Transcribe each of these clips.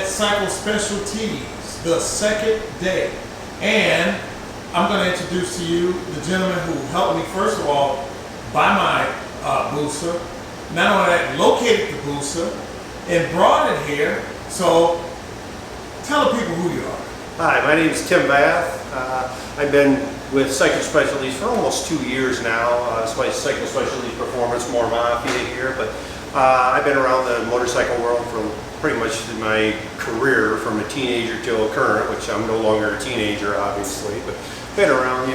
Cycle Specialties, the second day. And I'm going to introduce to you the gentleman who helped me, first of all, buy my Busa. Not only that, located the Busa and brought it here. So tell the people who you are. Hi, my name is Tim Vath. I've been with Cycle Specialties for almost 2 years now. It's my Cycle Specialties Performance, more Mafia here, but I've been around the motorcycle world for pretty much my career, from a teenager till current, which I'm no longer a teenager, obviously, but been around,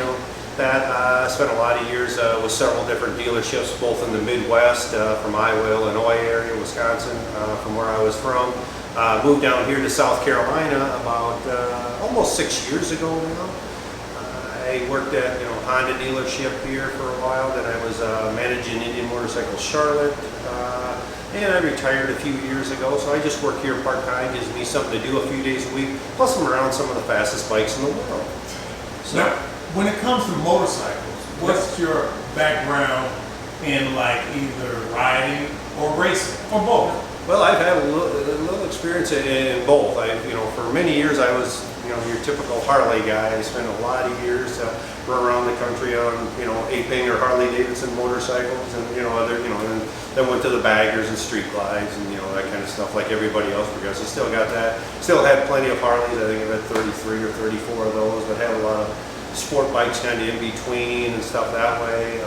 that. Spent a lot of years with several different dealerships, both in the Midwest, from Iowa, Illinois area, Wisconsin, from where I was from. Moved down here to South Carolina about almost 6 years ago now. I worked at Honda dealership here for a while. Then I was managing Indian Motorcycle Charlotte, and I retired a few years ago. So I just work here part-time. Gives me something to do a few days a week. Plus I'm around some of the fastest bikes in the world. So, now, when it comes to motorcycles, what's your background in like either riding or racing, or both? Well, I've had a little experience in both. For many years I was, your typical Harley guy. I spent a lot of years run around the country on, aping or Harley Davidson motorcycles, and and then went to the baggers and street glides and that kind of stuff like everybody else. Because I still got that. Still had plenty of Harleys. I think I've had 33 or 34 of those, but had a lot of sport bikes kind of in between and stuff that way.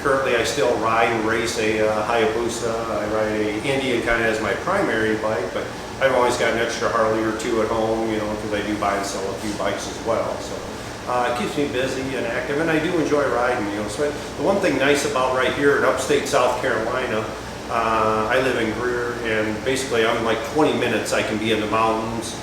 Currently, I still ride and race a Hayabusa. I ride a Indian kind of as my primary bike, but I've always got an extra Harley or two at home, because I do buy and sell a few bikes as well. So it keeps me busy and active, and I do enjoy riding. So the one thing nice about right here in upstate South Carolina, I live in Greer, and basically I'm like 20 minutes I can be in the mountains.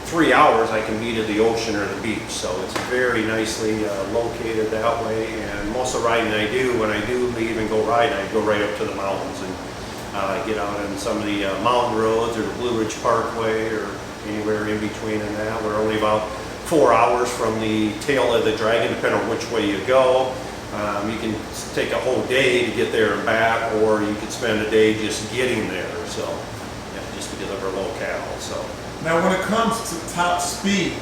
3 hours I can be to the ocean or the beach, so it's very nicely located that way. And most of the riding I do, when I do leave and go riding, I go right up to the mountains and get out on some of the mountain roads or the Blue Ridge Parkway or anywhere in between and that. We're only about 4 hours from the tail of the dragon, depending on which way you go. You can take a whole day to get there and back, or you could spend a day just getting there, so just because of our locale. So. Now, when it comes to top speed,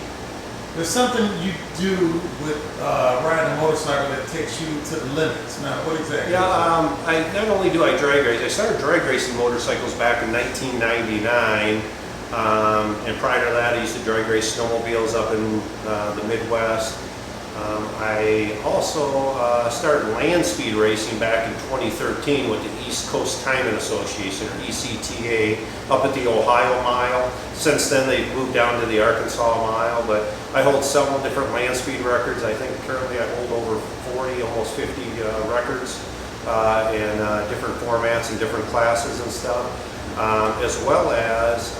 there's something you do with riding a motorcycle that takes you to the limits. Now, what exactly? Yeah, not only do I drag race, I started drag racing motorcycles back in 1999, and prior to that I used to drag race snowmobiles up in the Midwest. I also started land speed racing back in 2013 with the East Coast Timing Association, or ECTA, up at the Ohio Mile. Since then they've moved down to the Arkansas Mile, but I hold several different land speed records. I think currently I hold over 40, almost 50 records in different formats and different classes and stuff. As well as,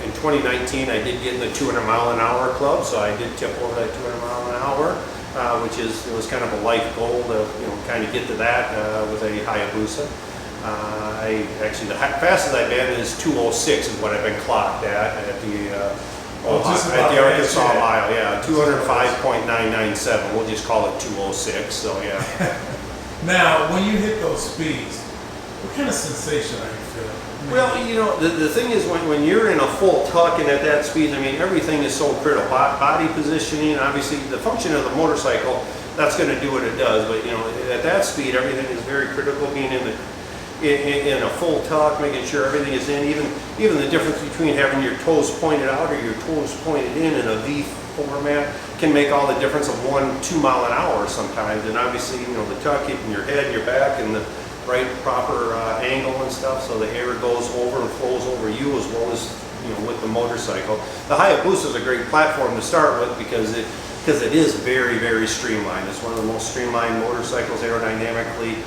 in 2019 I did get in the 200 mile an hour club, so I did tip over that 200 mile an hour, which was kind of a life goal to kind of get to that with a Hayabusa. Actually the fastest I've been is 206 is what I've been clocked at the Arkansas Mile. Yeah, 205.997. We'll just call it 206. So yeah. Now, when you hit those speeds, what kind of sensation are you feeling? Well, the thing is when you're in a full tuck and at that speed, everything is so critical. Body positioning, obviously the function of the motorcycle, that's going to do what it does. But at that speed, everything is very critical. Being in a full tuck, making sure everything is in. Even the difference between having your toes pointed out or your toes pointed in a V format can make all the difference of 1-2 mile an hour sometimes. And obviously, the tuck hitting your head, your back, and the right proper angle and stuff, so the air goes over and flows over you as well as with the motorcycle. The Hayabusa is a great platform to start with because it is very, very streamlined. It's one of the most streamlined motorcycles, aerodynamically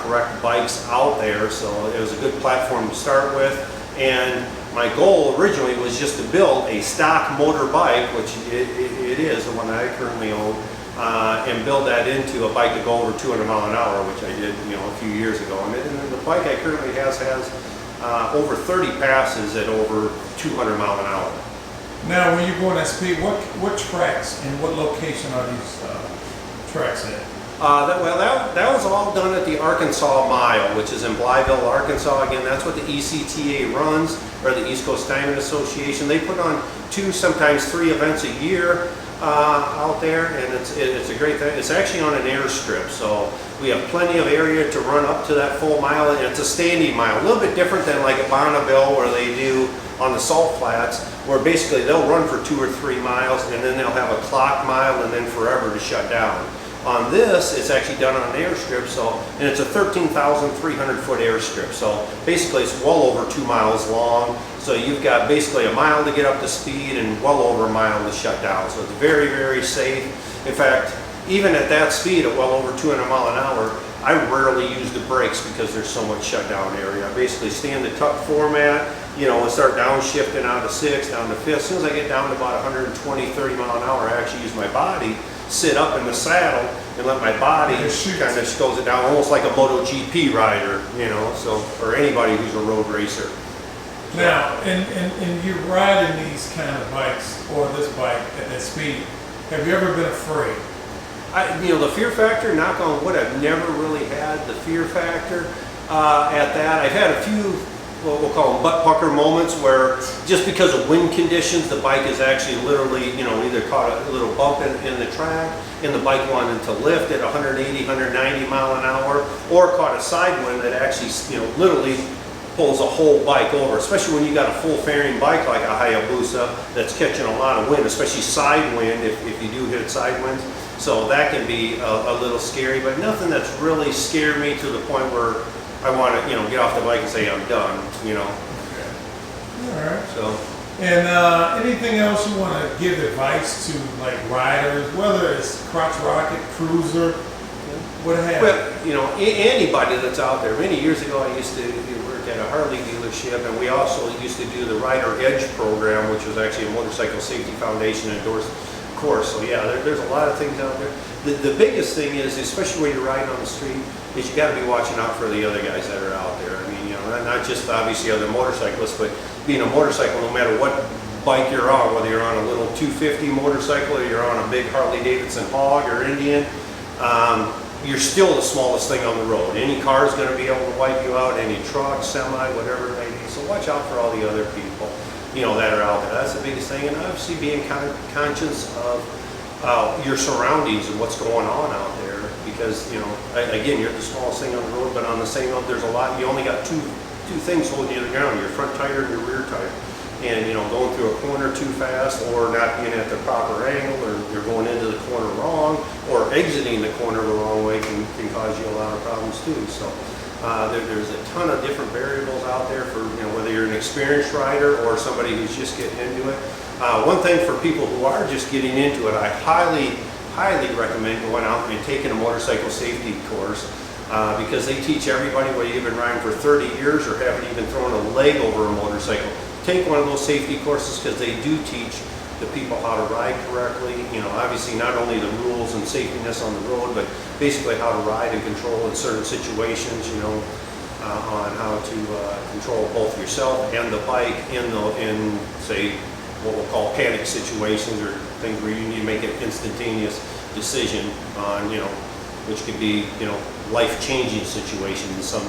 correct bikes out there, so it was a good platform to start with. And my goal originally was just to build a stock motor bike, which it is, the one that I currently own, and build that into a bike to go over 200 mile an hour, which I did a few years ago. And the bike I currently has over 30 passes at over 200 mile an hour. Now, when you're going at speed, what tracks and what location are these tracks at? That was all done at the Arkansas Mile, which is in Blytheville, Arkansas. Again, that's what the ECTA runs, or the East Coast Diamond Association. They put on 2, sometimes 3 events a year out there, and it's a great thing. It's actually on an airstrip, so we have plenty of area to run up to that full mile, and it's a standing mile. A little bit different than like at Bonneville, where they do on the salt flats, where basically they'll run for 2 or 3 miles, and then they'll have a clock mile, and then forever to shut down. On this, it's actually done on an airstrip, and it's a 13,300 foot airstrip. So basically it's well over 2 miles long. So you've got basically a mile to get up to speed and well over a mile to shut down. So it's very, very safe. In fact, even at that speed, at well over 200 mile an hour, I rarely use the brakes because there's so much shutdown area. I basically stay in the tuck format, and start downshifting out of 6, down to 5th. As soon as I get down to about 120, 30 mile an hour, I actually use my body, sit up in the saddle, and let my body kind of slows it down, almost like a MotoGP rider, or anybody who's a road racer. Now, and you're riding these kind of bikes, or this bike at that speed, have you ever been afraid? The fear factor, knock on wood, I've never really had the fear factor at that. I've had a few, what we'll call them butt pucker moments, where just because of wind conditions, the bike is actually literally, either caught a little bump in the track, and the bike wanted to lift at 180, 190 mile an hour, or caught a side wind that actually, literally pulls a whole bike over, especially when you got a full fairing bike like a Hayabusa that's catching a lot of wind, especially side wind if you do hit side winds. So that can be a little scary, but nothing that's really scared me to the point where I want to, get off the bike and say I'm done, Okay. All right. So. And anything else you want to give advice to, like, riders, whether it's crotch rocket, cruiser, what have you? Well, anybody that's out there. Many years ago, I used to work at a Harley dealership, and we also used to do the Rider Edge program, which was actually a Motorcycle Safety Foundation endorsed course. So yeah, there's a lot of things out there. The biggest thing is, especially when you're riding on the street, is you got to be watching out for the other guys that are out there. I mean, not just obviously other motorcyclists, but being a motorcycle, no matter what bike you're on, whether you're on a little 250 motorcycle or you're on a big Harley Davidson Hog or Indian, you're still the smallest thing on the road. Any car is going to be able to wipe you out, any truck, semi, whatever it may be. So watch out for all the other people, that are out there. That's the biggest thing. And obviously being conscious of your surroundings and what's going on out there. Because, again, you're the smallest thing on the road, but on the same note, there's a lot. You only got two things holding you to the ground, your front tire and your rear tire. And, going through a corner too fast, or not being at the proper angle, or you're going into the corner wrong, or exiting the corner the wrong way can cause you a lot of problems too. So there's a ton of different variables out there for, whether you're an experienced rider or somebody who's just getting into it. One thing for people who are just getting into it, I highly recommend going out and taking a motorcycle safety course. Because they teach everybody, whether you've been riding for 30 years or haven't even thrown a leg over a motorcycle. Take one of those safety courses, because they do teach the people how to ride correctly. Obviously not only the rules and safetiness on the road, but basically how to ride and control in certain situations, on how to control both yourself and the bike in say, what we'll call panic situations, or things where you need to make an instantaneous decision on, which could be, life-changing situations in some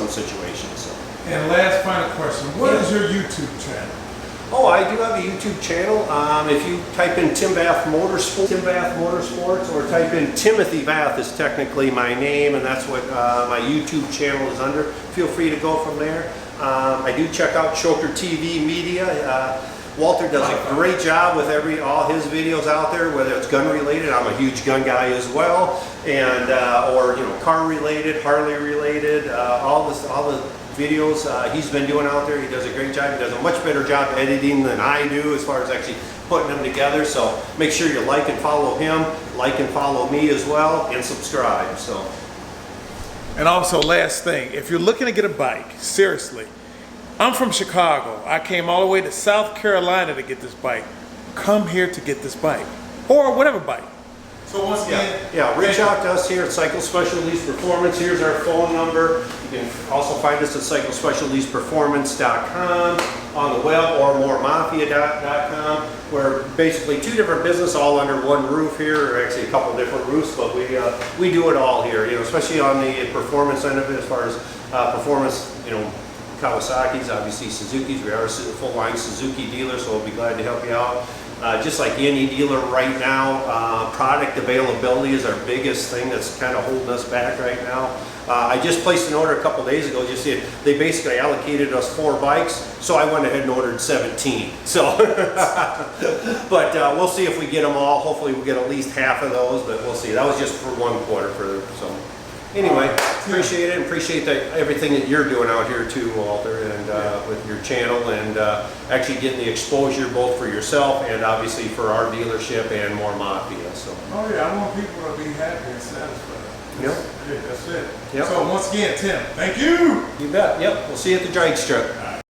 situations. So. And last final question, what is your YouTube channel? Oh, I do have a YouTube channel. If you type in Tim Vath Motorsports, or type in Timothy Vath is technically my name, and that's what my YouTube channel is under. Feel free to go from there. I do check out Choker TV Media. Walter does a great job with all his videos out there, whether it's gun related. I'm a huge gun guy as well, and or car related, Harley related, all the videos he's been doing out there. He does a great job. He does a much better job editing than I do as far as actually putting them together. So make sure you like and follow him, like and follow me as well, and subscribe. So. And also, last thing, if you're looking to get a bike, seriously, I'm from Chicago. I came all the way to South Carolina to get this bike. Come here to get this bike, or whatever bike. So once again, Yeah, reach out to us here at Cycle Specialties Performance. Here's our phone number. You can also find us at cyclespecialtiesperformance.com on the web, or moremafia.com. We're basically two different businesses all under one roof here, or actually a couple different roofs, but we do it all here, you know, especially on the performance end of it, as far as performance, you know, Kawasaki's, obviously Suzuki's. We are a full line Suzuki dealer, so we'll be glad to help you out. Just like any dealer right now, product availability is our biggest thing that's kind of holding us back right now. I just placed an order a couple days ago. You see, they basically allocated us 4 bikes, so I went ahead and ordered 17. So, but we'll see if we get them all. Hopefully we'll get at least half of those, but we'll see. That was just for 1 quarter so. Anyway, appreciate it, and appreciate everything that you're doing out here too, Walter, and with your channel, and actually getting the exposure both for yourself and obviously for our dealership and more Mafia. So. Oh yeah, I want people to be happy and satisfied. Yep. That's it. Yep. So once again, Tim, thank you. You bet. Yep. We'll see you at the drag strip.